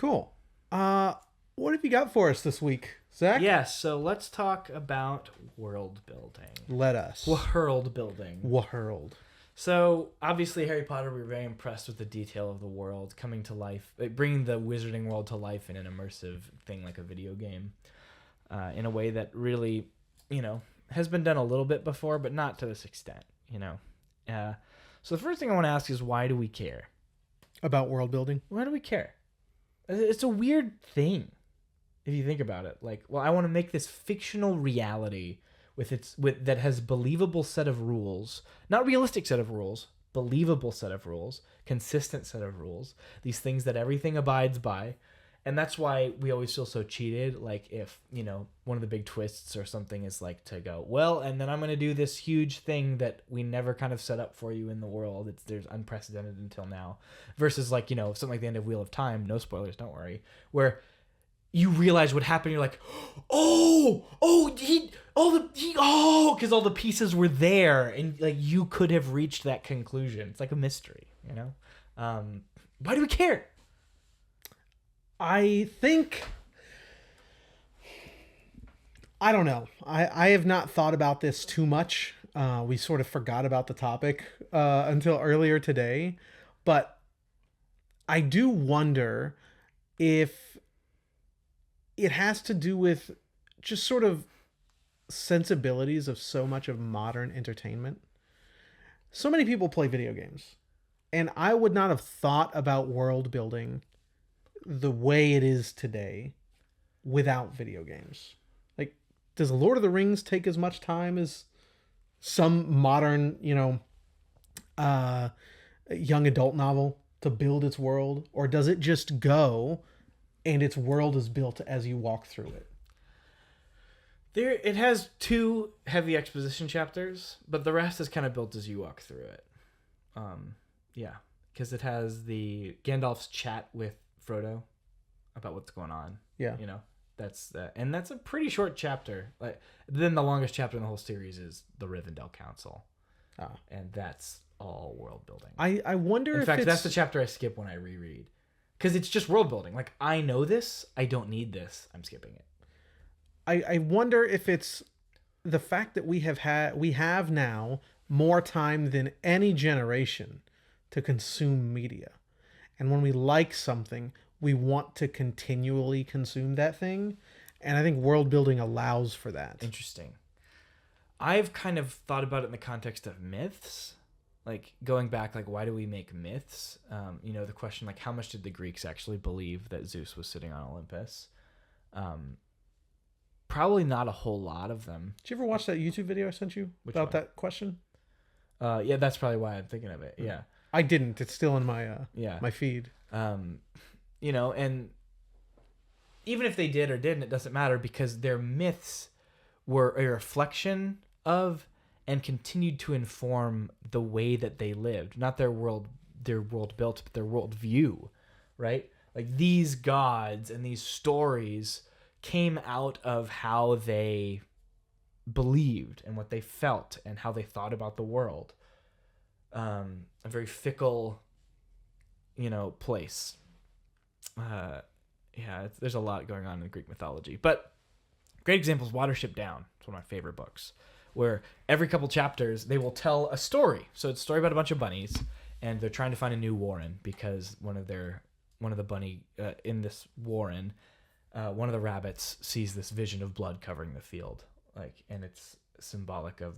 Cool. What have you got for us this week, Zach? Yes, so let's talk about world building. Let us. World building. World. So, obviously, Harry Potter, we were very impressed with the detail of the world coming to life, bringing the wizarding world to life in an immersive thing like a video game, in a way that really, has been done a little bit before, but not to this extent, So the first thing I want to ask is, why do we care? About world building? Why do we care? It's a weird thing, if you think about it. Like, well, I want to make this fictional reality that has believable set of rules, not realistic set of rules, believable set of rules, consistent set of rules, these things that everything abides by. And that's why we always feel so cheated. Like if, one of the big twists or something is like to go, well, and then I'm going to do this huge thing that we never kind of set up for you in the world. There's unprecedented until now, versus like, something like the end of Wheel of Time, no spoilers, don't worry, where you realize what happened. You're like, because all the pieces were there, and like you could have reached that conclusion. It's like a mystery, Why do we care? I think, I don't know. I have not thought about this too much. We sort of forgot about the topic until earlier today, but I do wonder if it has to do with just sort of sensibilities of so much of modern entertainment. So many people play video games, and I would not have thought about world building the way it is today without video games. Like, does Lord of the Rings take as much time as some modern, young adult novel to build its world? Or does it just go and its world is built as you walk through it? It has 2 heavy exposition chapters, but the rest is kind of built as you walk through it. Because it has the Gandalf's chat with Frodo about what's going on. Yeah. That's a pretty short chapter. Like, then the longest chapter in the whole series is the Rivendell Council. Oh. And that's all world building. I wonder in fact, that's the chapter I skip when I reread. Because it's just world building. Like, I know this. I don't need this. I'm skipping it. I wonder if it's the fact that we have now more time than any generation to consume media. And when we like something, we want to continually consume that thing. And I think world building allows for that. Interesting. I've kind of thought about it in the context of myths. Like, going back, like, why do we make myths? The question, like, how much did the Greeks actually believe that Zeus was sitting on Olympus? Probably not a whole lot of them. Did you ever watch that YouTube video I sent you about that question? Yeah, that's probably why I'm thinking of it. Yeah. I didn't. It's still in my my feed. And even if they did or didn't, it doesn't matter, because their myths were a reflection of and continued to inform the way that they lived. Not their world built, but their world view, right? Like, these gods and these stories came out of how they believed and what they felt and how they thought about the world. A very fickle, place. There's a lot going on in Greek mythology, but great example is Watership Down. It's one of my favorite books, where every couple chapters they will tell a story. So it's a story about a bunch of bunnies, and they're trying to find a new warren because one of the bunny in this warren, one of the rabbits sees this vision of blood covering the field, and it's symbolic of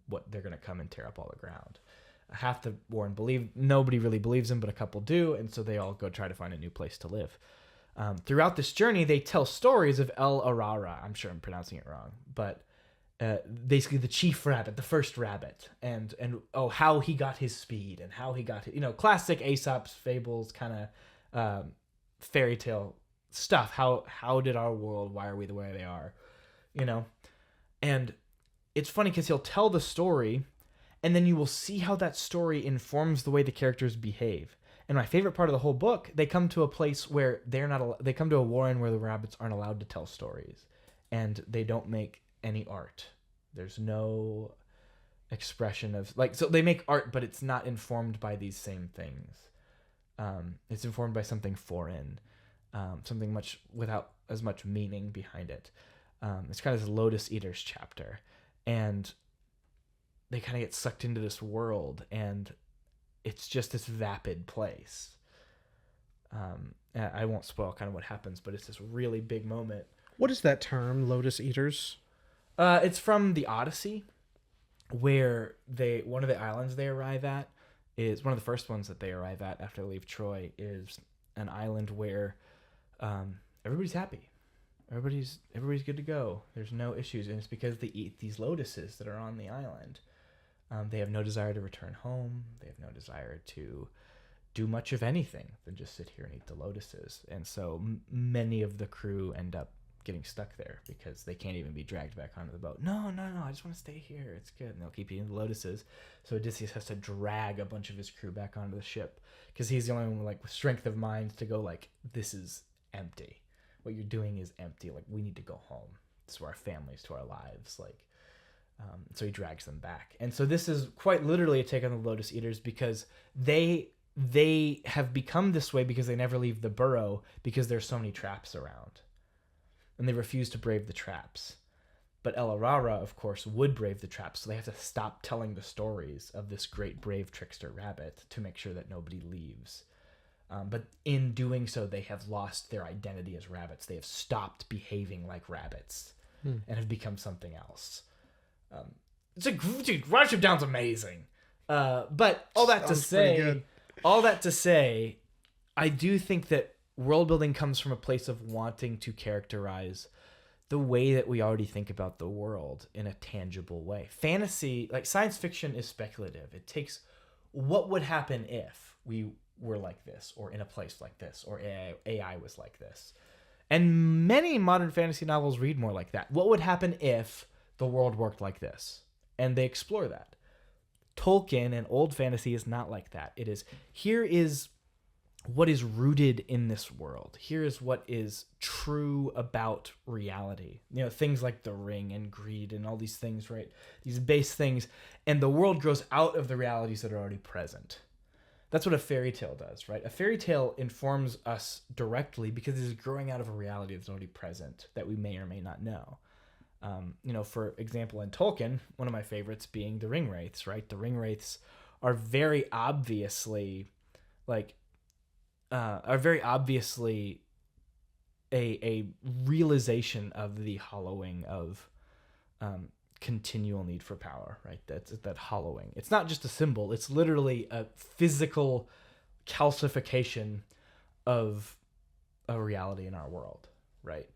what they're going to come and tear up all the ground. Half the warren nobody really believes him, but a couple do, and so they all go try to find a new place to live. Throughout this journey, they tell stories of El Arara. I'm sure I'm pronouncing it wrong, but basically the chief rabbit, the first rabbit, and how he got his speed and how he got classic Aesop's fables kind of fairy tale stuff. How did our world? Why are we the way they are? And it's funny because he'll tell the story, and then you will see how that story informs the way the characters behave. And my favorite part of the whole book, they come to a place where they come to a warren where the rabbits aren't allowed to tell stories, and they don't make any art. There's no expression of so they make art, but it's not informed by these same things. It's informed by something foreign. something much without as much meaning behind it. It's kind of this Lotus Eaters chapter, and they kind of get sucked into this world, and it's just this vapid place. I won't spoil kind of what happens, but it's this really big moment. What is that term, Lotus Eaters? It's from the Odyssey, where one of the islands they arrive at is one of the first ones that they arrive at after they leave Troy, is an island where everybody's happy. Everybody's good to go. There's no issues, and it's because they eat these lotuses that are on the island. They have no desire to return home. They have no desire to do much of anything than just sit here and eat the lotuses. And so many of the crew end up getting stuck there because they can't even be dragged back onto the boat. No, I just want to stay here. It's good. And they'll keep eating the lotuses. So Odysseus has to drag a bunch of his crew back onto the ship because he's the only one with strength of mind to go this is empty. What you're doing is empty. We need to go home. To our families, to our lives. So he drags them back. And so this is quite literally a take on the Lotus Eaters because they have become this way because they never leave the burrow because there's so many traps around. And they refuse to brave the traps. But El Arara, of course, would brave the traps, so they have to stop telling the stories of this great brave trickster rabbit to make sure that nobody leaves. But in doing so, they have lost their identity as rabbits. They have stopped behaving like rabbits and have become something else. Dude, Watership Down's amazing. But all that to say, I do think that world building comes from a place of wanting to characterize the way that we already think about the world in a tangible way. Fantasy, science fiction, is speculative. It takes what would happen if we were like this, or in a place like this, or AI was like this. And many modern fantasy novels read more like that. What would happen if the world worked like this? And they explore that. Tolkien and old fantasy is not like that. It is, here is what is rooted in this world. Here is what is true about reality. Things like the ring and greed and all these things, right? These base things. And the world grows out of the realities that are already present. That's what a fairy tale does, right? A fairy tale informs us directly because it is growing out of a reality that's already present that we may or may not know. For example, in Tolkien, one of my favorites being the ring wraiths, right? The ring wraiths are very obviously a realization of the hollowing of continual need for power, right? That's that hollowing. It's not just a symbol. It's literally a physical calcification of a reality in our world, right?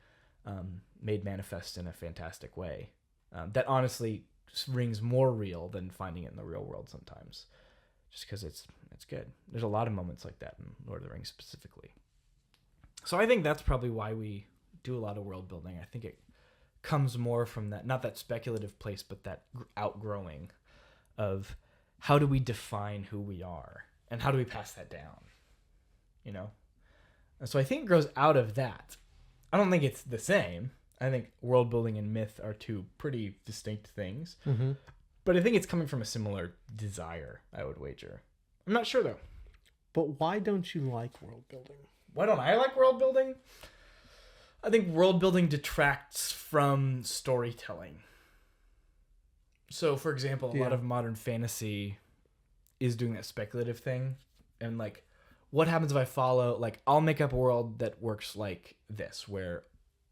Made manifest in a fantastic way. That honestly rings more real than finding it in the real world sometimes, just because it's good. There's a lot of moments like that in Lord of the Rings specifically. So I think that's probably why we do a lot of world building. I think it comes more from that, not that speculative place, but that outgrowing of how do we define who we are and how do we pass that down, And so I think it grows out of that. I don't think it's the same. I think world building and myth are two pretty distinct things. Mm-hmm. But I think it's coming from a similar desire, I would wager. I'm not sure, though. But why don't you like world building? Why don't I like world building? I think world building detracts from storytelling. So, for example, a lot of modern fantasy is doing that speculative thing. And, what happens if I follow, I'll make up a world that works like this, where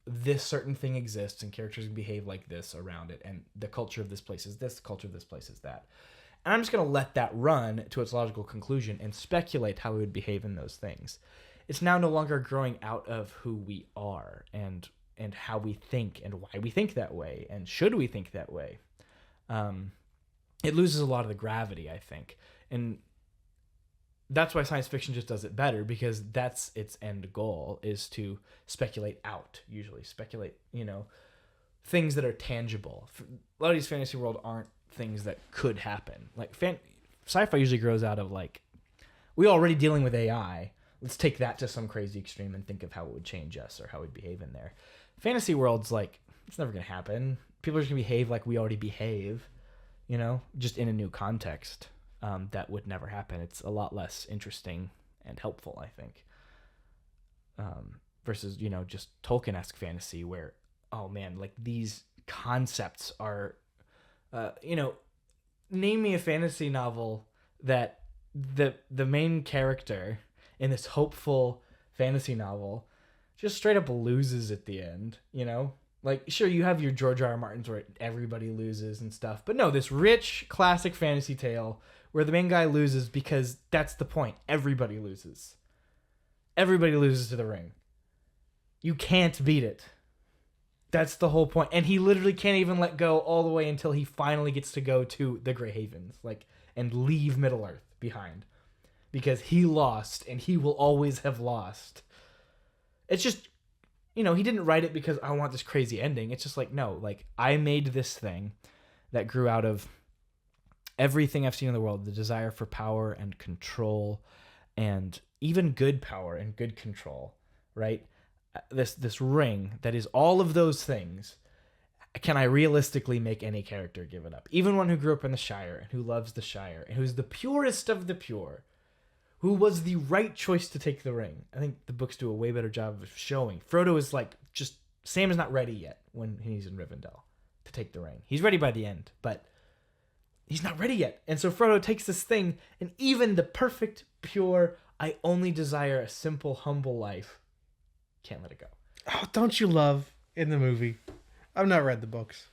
this certain thing exists and characters behave like this around it, and the culture of this place is this, the culture of this place is that. And I'm just going to let that run to its logical conclusion and speculate how we would behave in those things. It's now no longer growing out of who we are and how we think and why we think that way and should we think that way. It loses a lot of the gravity, I think. And that's why science fiction just does it better, because that's its end goal, is to speculate out, usually. Speculate, things that are tangible. A lot of these fantasy world aren't things that could happen. Sci-fi usually grows out of, we're already dealing with AI. Let's take that to some crazy extreme and think of how it would change us or how we'd behave in there. Fantasy world's it's never going to happen. People are just going to behave like we already behave, just in a new context. That would never happen. It's a lot less interesting and helpful, I think. versus, just Tolkien-esque fantasy where, oh man, like these concepts are, name me a fantasy novel that the main character in this hopeful fantasy novel just straight up loses at the end, Like, sure, you have your George R. R. Martins where everybody loses and stuff, but no, this rich classic fantasy tale where the main guy loses because that's the point. Everybody loses. Everybody loses to the ring. You can't beat it. That's the whole point. And he literally can't even let go all the way until he finally gets to go to the Grey Havens, and leave Middle-earth behind. Because he lost, and he will always have lost. It's just, he didn't write it because I want this crazy ending. It's just no, I made this thing that grew out of everything I've seen in the world, the desire for power and control, and even good power and good control, right? This ring that is all of those things. Can I realistically make any character give it up? Even one who grew up in the Shire and who loves the Shire and who's the purest of the pure, who was the right choice to take the ring. I think the books do a way better job of showing. Frodo is Sam is not ready yet when he's in Rivendell to take the ring. He's ready by the end, but he's not ready yet. And so Frodo takes this thing, and even the perfect, pure, I only desire a simple, humble life, can't let it go. Oh, don't you love in the movie? I've not read the books.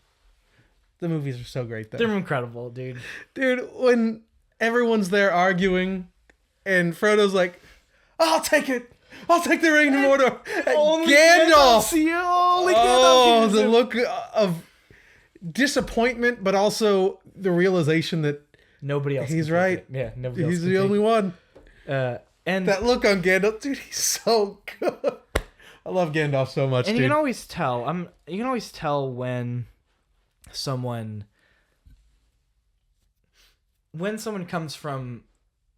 The movies are so great, though. They're incredible, dude. Dude, when everyone's there arguing, and Frodo's like, I'll take it. I'll take the ring to Mordor. Only Gandalf. Gandalf. The look of disappointment, but also the realization that nobody else. He's right. It. Yeah, nobody else. He's the only one. And that look on Gandalf, dude, he's so good. I love Gandalf so much, and dude. you can always tell. You can always tell when someone comes from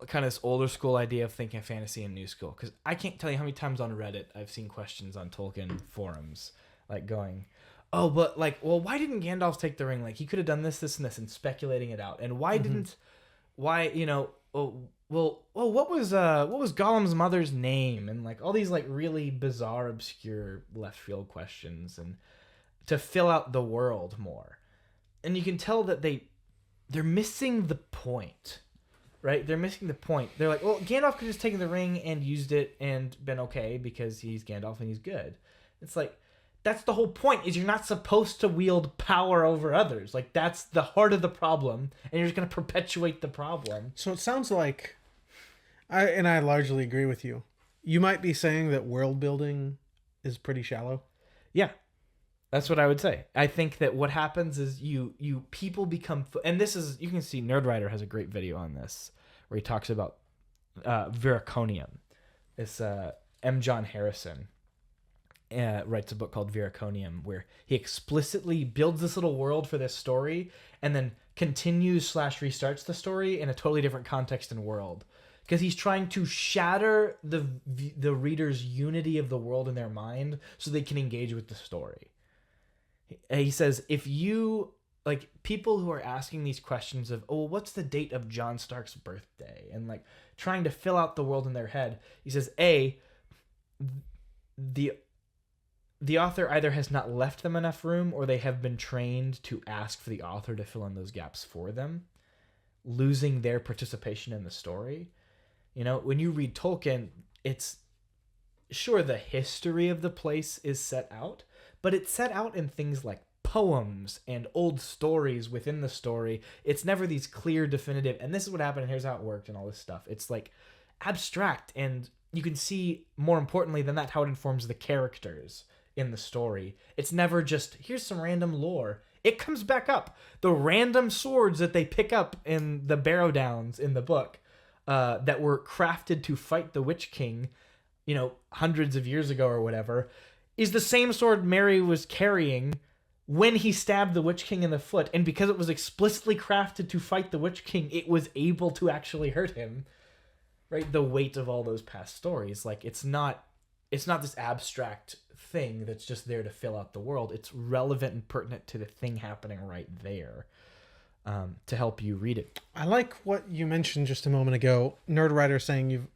kind of this older school idea of thinking fantasy and new school. Because I can't tell you how many times on Reddit I've seen questions on Tolkien forums going, oh, but why didn't Gandalf take the ring? He could have done this, this, and this, and speculating it out. And why what was Gollum's mother's name? And all these really bizarre, obscure left field questions, and to fill out the world more. And you can tell that they're missing the point, right? They're missing the point. They're like, well, Gandalf could have just taken the ring and used it and been okay because he's Gandalf and he's good. It's that's the whole point, is you're not supposed to wield power over others. That's the heart of the problem, and you're just going to perpetuate the problem. So it sounds like, I largely agree with you. You might be saying that world building is pretty shallow. Yeah, that's what I would say. I think that what happens is people become, and this is, you can see Nerdwriter has a great video on this where he talks about Viraconium. This M. John Harrison writes a book called Viraconium, where he explicitly builds this little world for this story and then continues / restarts the story in a totally different context and world, because he's trying to shatter the reader's unity of the world in their mind so they can engage with the story. He says, if you people who are asking these questions of, oh, what's the date of Jon Stark's birthday, and trying to fill out the world in their head, he says, the author either has not left them enough room, or they have been trained to ask for the author to fill in those gaps for them, losing their participation in the story. When you read Tolkien, it's sure the history of the place is set out, but it's set out in things like poems and old stories within the story. It's never these clear, definitive, and this is what happened, and here's how it worked, and all this stuff. It's abstract, and you can see, more importantly than that, how it informs the characters in the story. It's never just, here's some random lore. It comes back up. The random swords that they pick up in the Barrow Downs in the book that were crafted to fight the Witch King, hundreds of years ago or whatever, is the same sword Merry was carrying when he stabbed the Witch King in the foot. And because it was explicitly crafted to fight the Witch King, it was able to actually hurt him. Right? The weight of all those past stories. It's not this abstract thing that's just there to fill out the world. It's relevant and pertinent to the thing happening right there, to help you read it. I like what you mentioned just a moment ago. Nerdwriter saying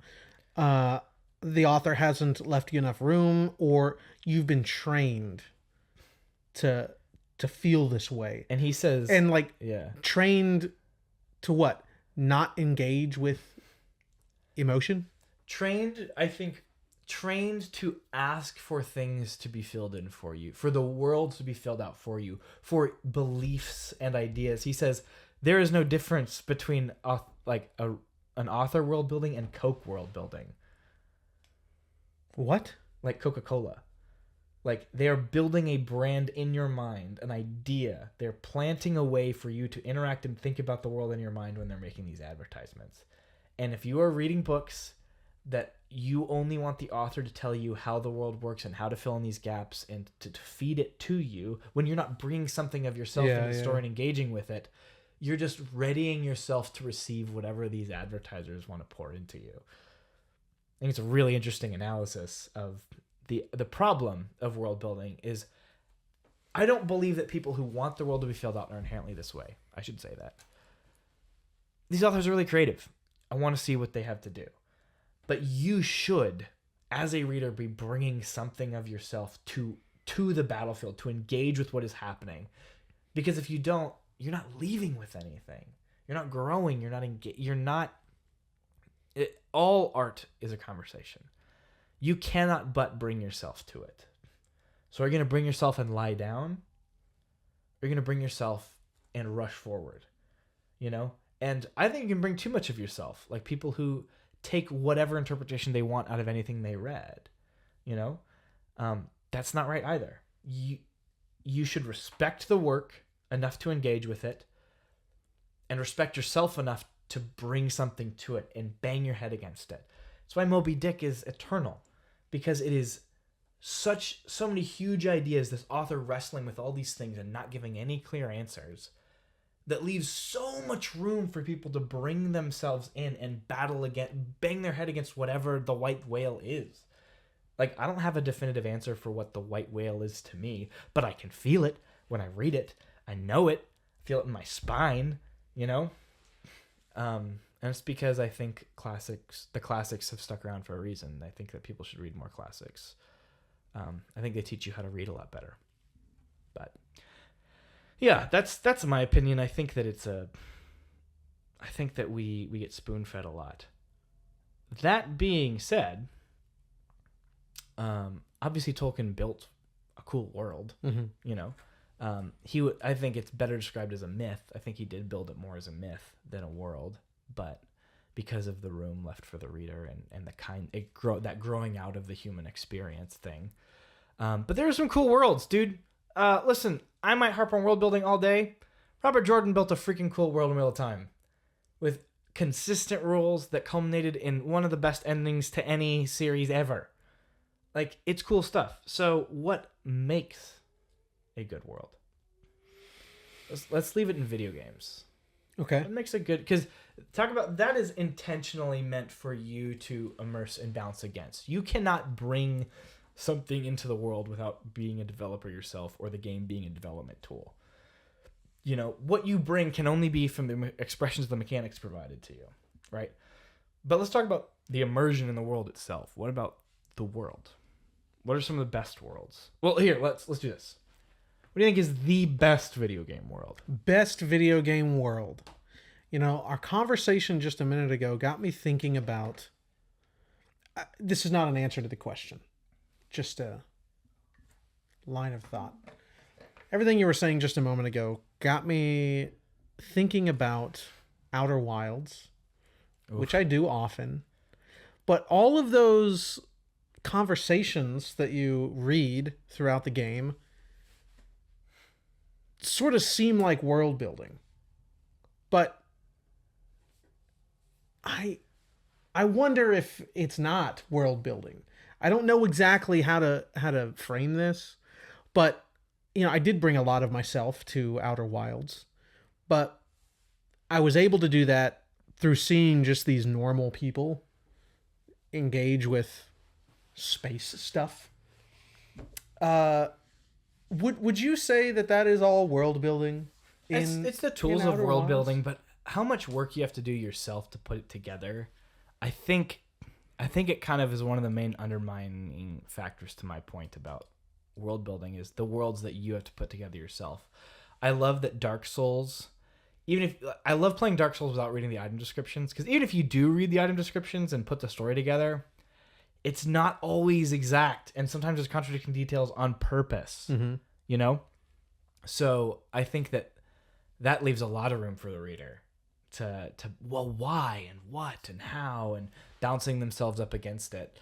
the author hasn't left you enough room, or you've been trained to feel this way. And he says, And like yeah, trained to what? Not engage with emotion? I think trained to ask for things to be filled in for you, for the world to be filled out for you, for beliefs and ideas. He says there is no difference between an author world building and Coke world building. What? Like Coca-Cola. Like they are building a brand in your mind, an idea. They're planting a way for you to interact and think about the world in your mind when they're making these advertisements. And if you are reading books that you only want the author to tell you how the world works and how to fill in these gaps and to feed it to you, when you're not bringing something of yourself into the story and engaging with it, you're just readying yourself to receive whatever these advertisers want to pour into you. I think it's a really interesting analysis of the problem of world building. Is I don't believe that people who want the world to be filled out are inherently this way. I should say that. These authors are really creative. I want to see what they have to do. But you should, as a reader, be bringing something of yourself to the battlefield, to engage with what is happening. Because if you don't, you're not leaving with anything. You're not growing. You're not. All art is a conversation. You cannot but bring yourself to it. So are you going to bring yourself and lie down? Or are you going to bring yourself and rush forward? You know? And I think you can bring too much of yourself. Like people who take whatever interpretation they want out of anything they read. You know? That's not right either. You should respect the work enough to engage with it, and respect yourself enough to bring something to it and bang your head against it. That's why Moby Dick is eternal, because it is so many huge ideas, this author wrestling with all these things and not giving any clear answers, that leaves so much room for people to bring themselves in and battle against, bang their head against whatever the white whale is. Like, I don't have a definitive answer for what the white whale is to me, but I can feel it when I read it. I know it. I feel it in my spine, you know? And it's because I think the classics have stuck around for a reason. I think that people should read more classics. I think they teach you how to read a lot better. But yeah, that's my opinion. I think that we get spoon-fed a lot. That being said, obviously Tolkien built a cool world, you know. I think it's better described as a myth. I think he did build it more as a myth than a world, but because of the room left for the reader and that growing out of the human experience thing. But there are some cool worlds, dude. Listen, I might harp on world building all day. Robert Jordan built a freaking cool world in real time with consistent rules that culminated in one of the best endings to any series ever. Like, it's cool stuff. So what makes a good world? Let's leave it in video games. Okay. What makes a good... Because talk about... That is intentionally meant for you to immerse and bounce against. You cannot bring something into the world without being a developer yourself or the game being a development tool. You know, what you bring can only be from the expressions of the mechanics provided to you, right? But let's talk about the immersion in the world itself. What about the world? What are some of the best worlds? Well, here, let's do this. What do you think is the best video game world? Best video game world. You know, our conversation just a minute ago got me thinking about... this is not an answer to the question. Just a line of thought. Everything you were saying just a moment ago got me thinking about Outer Wilds, which I do often. But all of those conversations that you read throughout the game sort of seem like world building. But I wonder if it's not world building. I don't know exactly how to frame this, but you know, I did bring a lot of myself to Outer Wilds, but I was able to do that through seeing just these normal people engage with space stuff. Would you say that is all world building? It's the tools of world building, but how much work you have to do yourself to put it together, I think I think it kind of is one of the main undermining factors to my point about world building is the worlds that you have to put together yourself. I love that Dark Souls, I love playing Dark Souls without reading the item descriptions, because even if you do read the item descriptions and put the story together, it's not always exact, and sometimes there's contradicting details on purpose. Mm-hmm. You know? So I think that leaves a lot of room for the reader to well, why and what and how, and bouncing themselves up against it.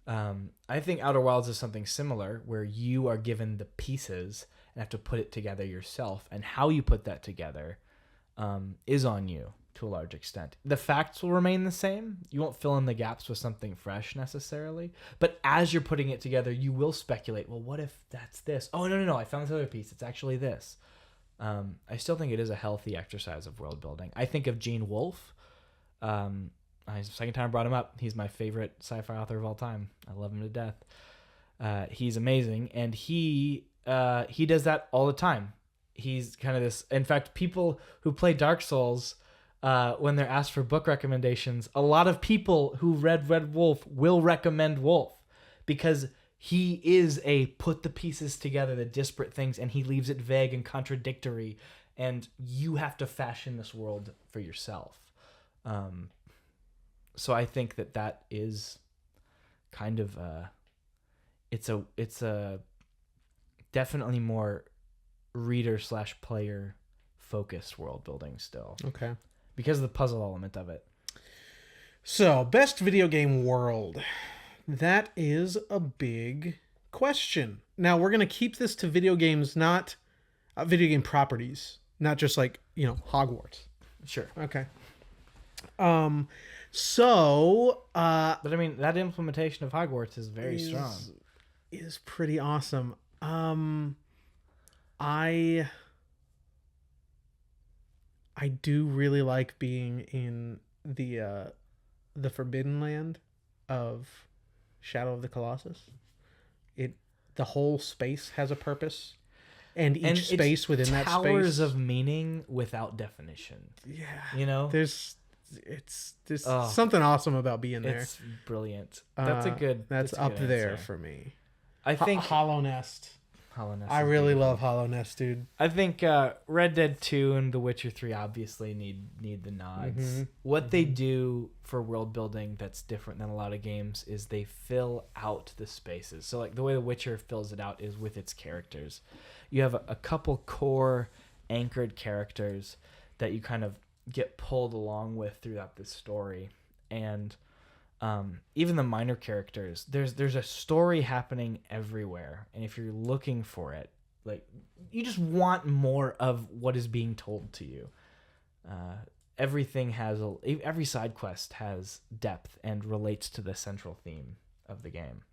I think Outer Wilds is something similar, where you are given the pieces and have to put it together yourself, and how you put that together is on you to a large extent. The facts will remain the same. You won't fill in the gaps with something fresh necessarily, but as you're putting it together, you will speculate, well, what if that's this? Oh, no, I found this other piece. It's actually this. I still think it is a healthy exercise of world building. I think of Gene Wolfe. Second time I brought him up. He's my favorite sci-fi author of all time. I love him to death. He's amazing, and he does that all the time. He's kind of this. In fact, people who play Dark Souls, when they're asked for book recommendations, a lot of people who read Red Wolf will recommend Wolf, because he is a put the pieces together, the disparate things, and he leaves it vague and contradictory, and you have to fashion this world for yourself. So I think that is kind of it's a definitely more reader/player focused world building still. Okay. Because of the puzzle element of it. So, best video game world. That is a big question. Now, we're going to keep this to video games, not video game properties, not just like, Hogwarts. Sure. Okay. But I mean, that implementation of Hogwarts is very strong. Is pretty awesome. I do really like being in the Forbidden Land of Shadow of the Colossus. The whole space has a purpose, and each space within that space, towers of meaning without definition. Yeah, there's something awesome about being there. It's brilliant. That's up good there answer. for me. I think Hollow Nest. I really love Hollow Nest, dude. I think Red Dead 2 and The Witcher 3 obviously need the nods. Mm-hmm. What they do for world building that's different than a lot of games is they fill out the spaces. So like the way The Witcher fills it out is with its characters. You have a couple core anchored characters that you kind of get pulled along with throughout this story, and even the minor characters, there's a story happening everywhere, and if you're looking for it, like, you just want more of what is being told to you. Every side quest has depth and relates to the central theme of the game.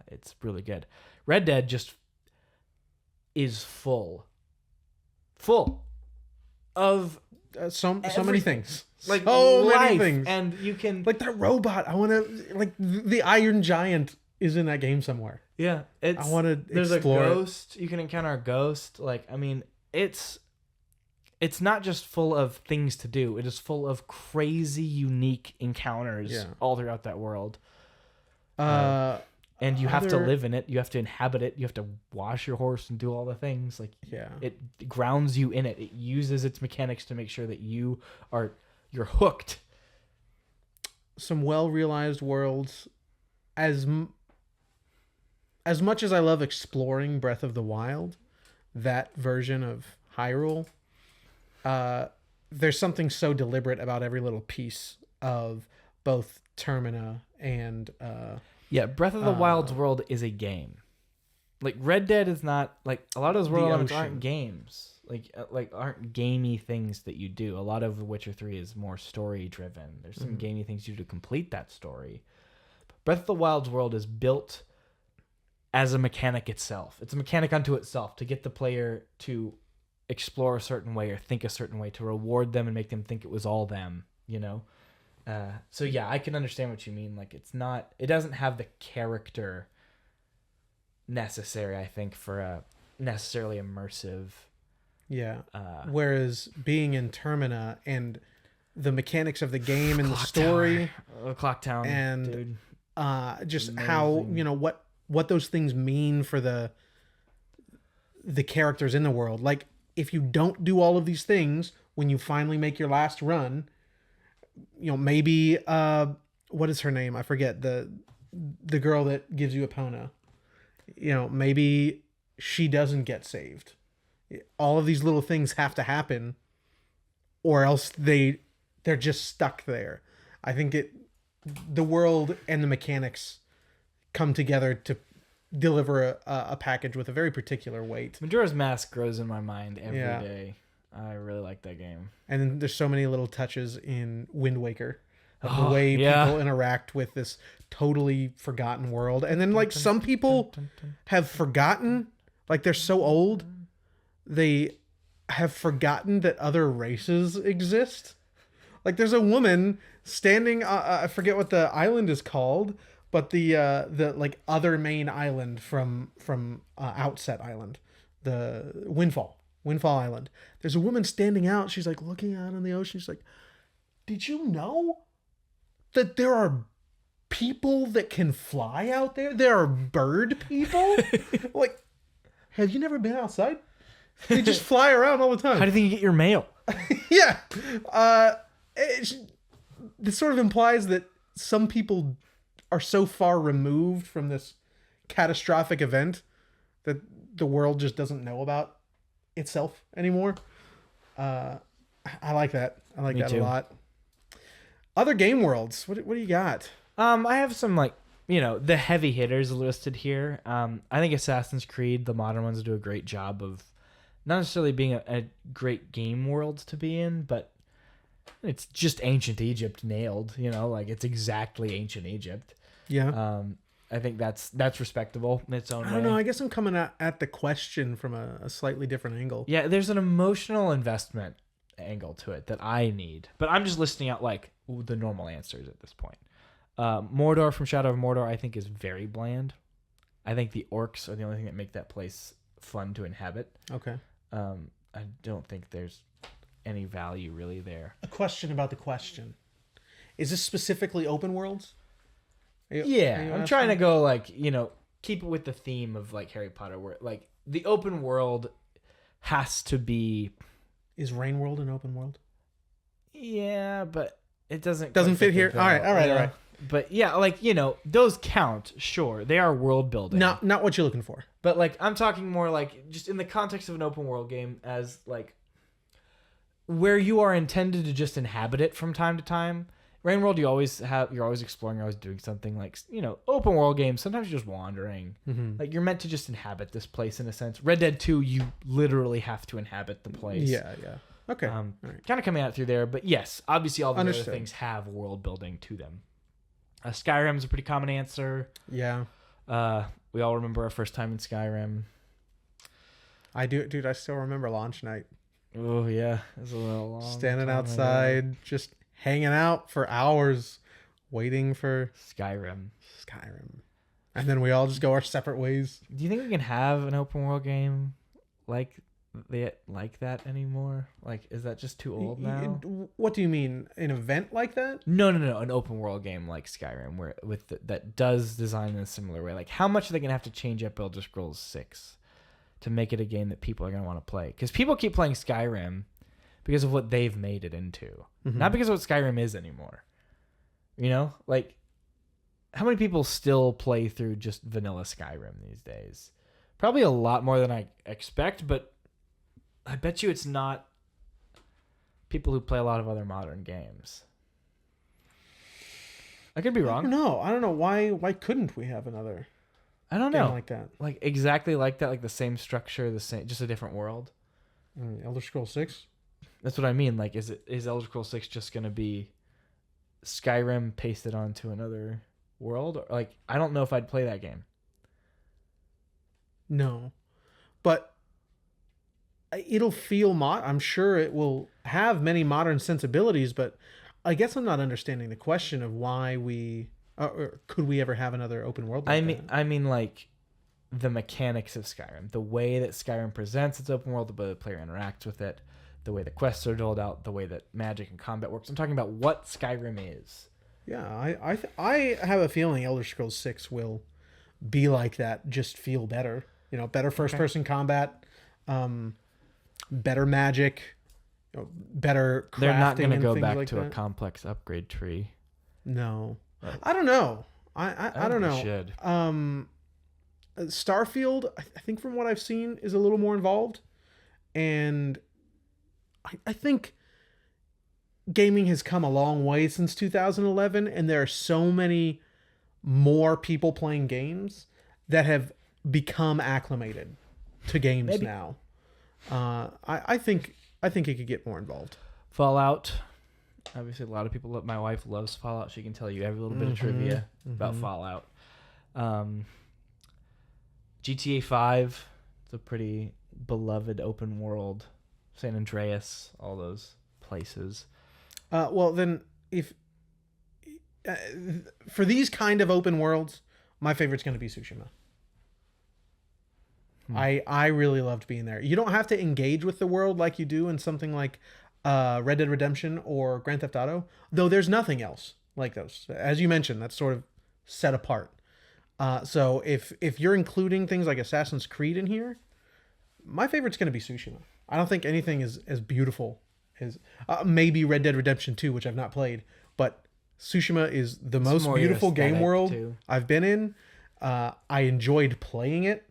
It's really good. Red Dead just is full of so many things, like so life, many things, and you can like that robot. I want to like the Iron Giant is in that game somewhere. Yeah, I want to. There's explore a ghost. You can encounter a ghost. Like, I mean, it's not just full of things to do. It is full of crazy, unique encounters all throughout that world. And you have to live in it. You have to inhabit it. You have to wash your horse and do all the things. Like, it grounds you in it. It uses its mechanics to make sure that you're hooked. Some well-realized worlds. As much as I love exploring Breath of the Wild, that version of Hyrule, there's something so deliberate about every little piece of both Termina and Breath of the Wild's world is a game. Like, Red Dead is not, like, a lot of those world elements aren't games. Like aren't gamey things that you do. A lot of The Witcher 3 is more story driven. There's some gamey things you do to complete that story. Breath of the Wild's world is built as a mechanic itself. It's a mechanic unto itself to get the player to explore a certain way or think a certain way, to reward them and make them think it was all them, So yeah, I can understand what you mean. Like, it doesn't have the character necessary, I think, for a necessarily immersive. Yeah. Whereas being in Termina and the mechanics of the game and the story, Clock Town, and dude. just how, Amazing. you know, what those things mean for the characters in the world. Like, if you don't do all of these things when you finally make your last run, you know, maybe what is her name? I forget, the girl that gives you Epona. You know, maybe she doesn't get saved. All of these little things have to happen, or else they're just stuck there. I think the world and the mechanics come together to deliver a package with a very particular weight. Majora's Mask grows in my mind every Yeah. day. I really like that game. And then there's so many little touches in Wind Waker of the Oh, way yeah. people interact with this totally forgotten world. And then, like, some people have forgotten, like, they're so old, they have forgotten that other races exist. Like, there's a woman standing, I forget what the island is called, but the like other main island from Outset Island, the Windfall Island. There's a woman standing out. She's like looking out on the ocean. She's like, "Did you know that there are people that can fly out there? There are bird people." Like, have you never been outside? They just fly around all the time. How do you think you get your mail? Yeah. This sort of implies that some people are so far removed from this catastrophic event that the world just doesn't know about itself anymore. I like that. I like Me that too. a lot. Other game worlds. What do you got? I have some, like, you know, the heavy hitters listed here. I think Assassin's Creed, the modern ones, do a great job of not necessarily being a great game world to be in, but it's just ancient Egypt nailed. You know, like, it's exactly ancient Egypt. Yeah. I think that's respectable in its own way. I don't know. I guess I'm coming at the question from a slightly different angle. Yeah, there's an emotional investment angle to it that I need, but I'm just listing out, like, the normal answers at this point. Mordor from Shadow of Mordor, I think, is very bland. I think the orcs are the only thing that make that place fun to inhabit. Okay. I don't think there's any value really there. A question about the question. Is this specifically open worlds? Are you I'm asking? trying to go, like, you know, keep it with the theme of, like, Harry Potter, where, like, the open world has to be... Is Rain World an open world? Yeah, but it doesn't Doesn't quite fit here? the All right, bill, all right, you all know? right. But yeah, like, you know, those count, sure. They are world building. Not what you're looking for. But, like, I'm talking more, like, just in the context of an open world game as, like, where you are intended to just inhabit it from time to time. Rain World, you're always exploring, you're always doing something. Like, you know, open world games, sometimes you're just wandering. Mm-hmm. Like, you're meant to just inhabit this place in a sense. Red Dead 2, you literally have to inhabit the place. Yeah. Okay. All right. Kind of coming out through there, but yes, obviously all the other Understood. things have world building to them. Skyrim's a pretty common answer. Yeah. We all remember our first time in Skyrim. I do, dude. I still remember launch night. Oh yeah, it was a little long. Standing time ago. outside, just hanging out for hours, waiting for Skyrim. Skyrim, and then we all just go our separate ways. Do you think we can have an open world game like that anymore? Like, is that just too old now? What do you mean? An event like that? No. An open world game like Skyrim, where that does design in a similar way. Like, how much are they gonna have to change up Elder Scrolls 6 to make it a game that people are gonna want to play? Because people keep playing Skyrim because of what they've made it into, not because of what Skyrim is anymore. You know, like, how many people still play through just vanilla Skyrim these days? Probably a lot more than I expect, but I bet you it's not people who play a lot of other modern games. I could be wrong. I don't know why couldn't we have another I don't game know. like that? Like, exactly like that, like the same structure, the same, just a different world. Elder Scrolls 6. That's what I mean. Like, is Elder Scrolls 6 just gonna be Skyrim pasted onto another world? Or, like, I don't know if I'd play that game. No, but it'll feel I'm sure it will have many modern sensibilities, but I guess I'm not understanding the question of why we or could we ever have another open world like that? I mean, like, the mechanics of Skyrim, the way that Skyrim presents its open world, the way the player interacts with it, the way the quests are doled out, the way that magic and combat works. I'm talking about what Skyrim is. Yeah, I have a feeling Elder Scrolls 6 will be like that, just feel better. You know, better first person combat, better magic, better crafting. They're not going to and go things back like to a that. complex upgrade tree. No. But I don't know. I don't they know. should. Starfield, I think from what I've seen, is a little more involved. And I think gaming has come a long way since 2011, and there are so many more people playing games that have become acclimated to games now. I think it could get more involved. Fallout. Obviously, a lot of people. My wife loves Fallout. She can tell you every little bit of trivia about Fallout. GTA 5. It's a pretty beloved open world. San Andreas, all those places. Well, then, if for these kind of open worlds, my favorite's going to be Tsushima. I really loved being there. You don't have to engage with the world like you do in something like Red Dead Redemption or Grand Theft Auto, though there's nothing else like those. As you mentioned, that's sort of set apart. So if you're including things like Assassin's Creed in here, my favorite's going to be Tsushima. I don't think anything is as beautiful as maybe Red Dead Redemption 2, which I've not played, but Tsushima is the most beautiful game world I've been in. I enjoyed playing it.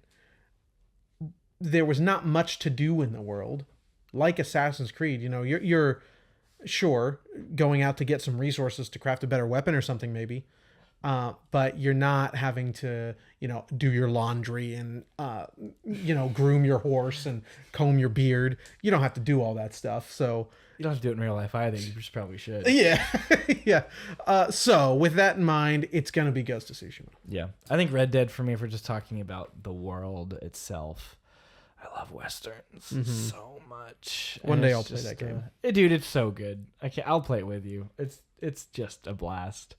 There was not much to do in the world, like Assassin's Creed. You know, you're sure going out to get some resources to craft a better weapon or something, maybe. But you're not having to, do your laundry and, groom your horse and comb your beard. You don't have to do all that stuff. So you don't have to do it in real life either. You just probably should. Yeah. Yeah. So with that in mind, it's going to be Ghost of Tsushima. Yeah. I think Red Dead for me, if we're just talking about the world itself, I love Westerns so much. One day I'll play that game. Dude, it's so good. I'll play it with you. It's just a blast.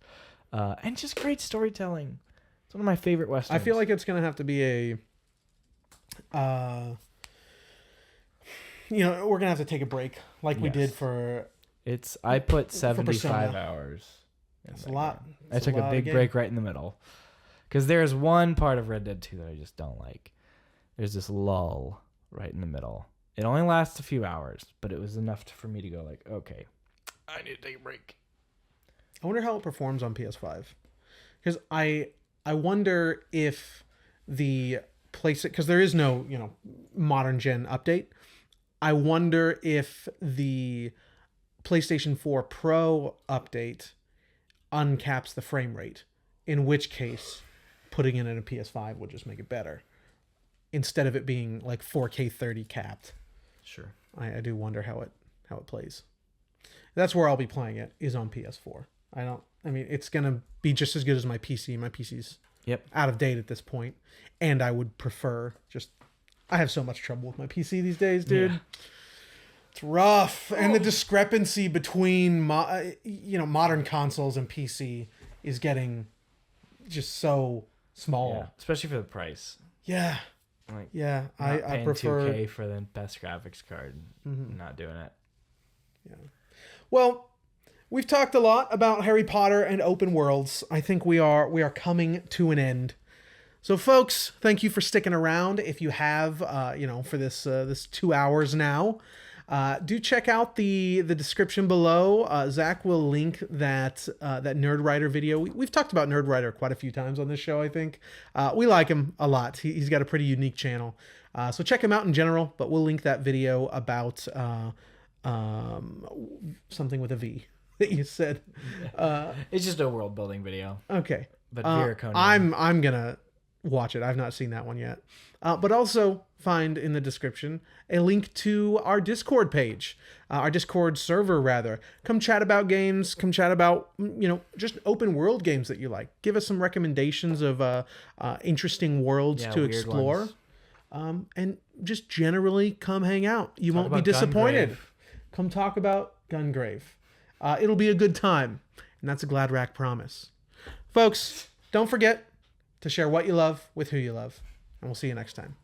And just great storytelling. It's one of my favorite Westerns. I feel like it's going to have to be we're going to have to take a break like we did for... I put 75 hours. That's a lot. I took a big break right in the middle. Because there's one part of Red Dead 2 that I just don't like. There's this lull right in the middle. It only lasts a few hours, but it was enough for me to go like, okay, I need to take a break. I wonder how it performs on PS5. Because I wonder if the place... Because there is no, modern gen update. I wonder if the PlayStation 4 Pro update uncaps the frame rate. In which case, putting it in a PS5 would just make it better. Instead of it being like 4K 30 capped. Sure. I do wonder how it plays. That's where I'll be playing it, is on PS4. It's going to be just as good as my PC. My PC's out of date at this point. And I would prefer I have so much trouble with my PC these days, dude. Yeah. It's rough. And the discrepancy between, modern consoles and PC is getting just so small. Yeah, especially for the price. Yeah. I prefer 2K for the best graphics card. Not doing it. Yeah. Well, we've talked a lot about Harry Potter and open worlds. I think we are coming to an end. So, folks, thank you for sticking around. If you have, for this 2 hours now, do check out the description below. Zach will link that Nerdwriter video. We've talked about Nerdwriter quite a few times on this show, I think. We like him a lot. He's got a pretty unique channel. So check him out in general, but we'll link that video about something with a V that you said. It's just a world building video. Okay. But Vera Conan. I'm going to watch it. I've not seen that one yet. But also find in the description a link to our Discord page, our Discord server, rather. Come chat about games. Come chat about, just open world games that you like. Give us some recommendations of interesting worlds to explore. And just generally come hang out. You won't be disappointed. Come talk about Gungrave. It'll be a good time. And that's a Glad Rack promise. Folks, don't forget to share what you love with who you love. And we'll see you next time.